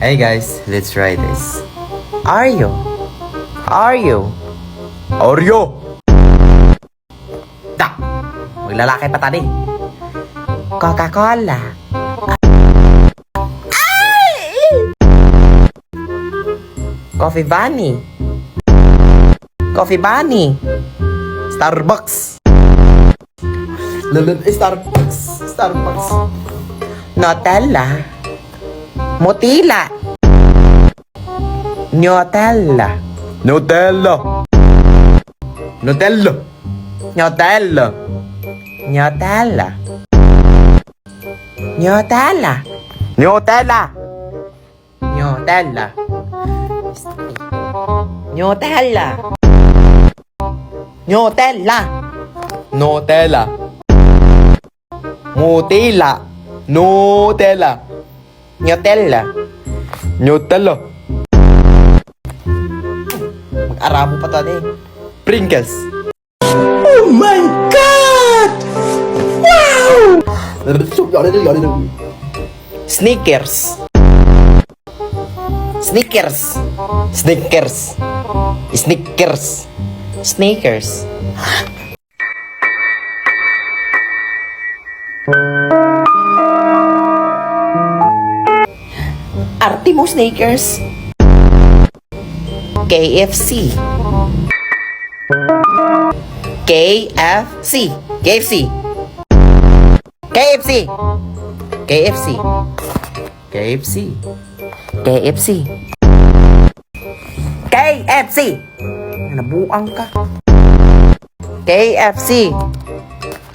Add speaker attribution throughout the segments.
Speaker 1: Hey guys, let's try this. Oreo. Oreo. Oreo! Da! Maglalaki pa tani. Coca-Cola. Ay! Coffee Bunny. Coffee Bunny. Starbucks. Starbucks. Starbucks. Nutella. Motila. Nutella. Nutella. Nutella. Nutella. Nutella. Nutella. Nutella. Nutella. Nutella. Nutella. Nutella. Nutella. Nutella. Nutella. Nutella. Mag-arabo pa to eh. Pringles. Oh my God! Wow! Snickers. Snickers. Snickers. Snickers. Snickers. Artimo Snickers. KFC. KFC. KFC. KFC. KFC. KFC. KFC. KFC. Nabuang ka. KFC.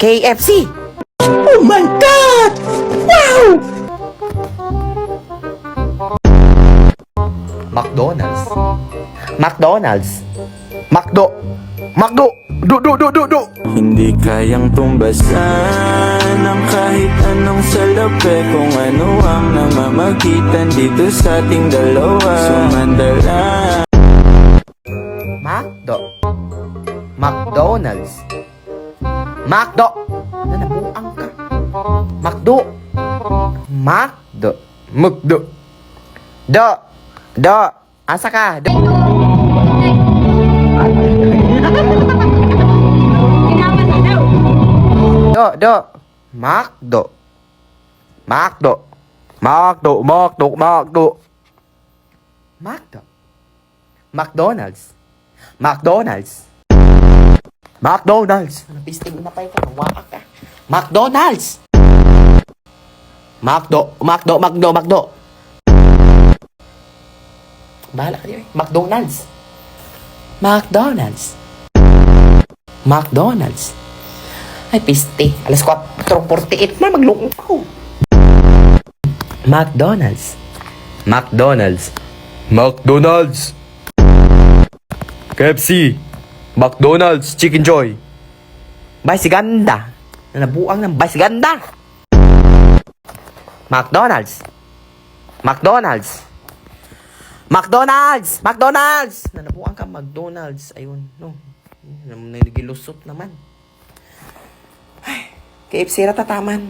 Speaker 1: KFC. Oh my God! Wow! McDonald's. McDonald's. McDo. McDo. Do.
Speaker 2: Hindi kayang tumbasan ng kahit anong salapi, kung ano ang namamagitan dito sa ating dalawa. Sumandala.
Speaker 1: McDo. McDonald's. McDo. Nabuang ka. McDo. McDo. McDo. Do. Asa ka? Do. Do. McDo. McDo. McDo. McDonald's. McDonald's. McDonald's. Napistig na pa ka. Nawaka ka. McDonald's. Macdo. Bahala kayo eh. McDonald's. McDonald's. McDonald's. Ay, piste. Alas 4:48 na, maglungkong ko. McDonald's. McDonald's. McDonald's. KFC. McDonald's. Chicken Joy. Vice Ganda. Nabuang ng Vice Ganda. McDonald's. McDonald's. McDonald's. McDonald's. Nabuang ka McDonald's. Ayun, no. Nagilusot naman. Ay, KFC ratataman.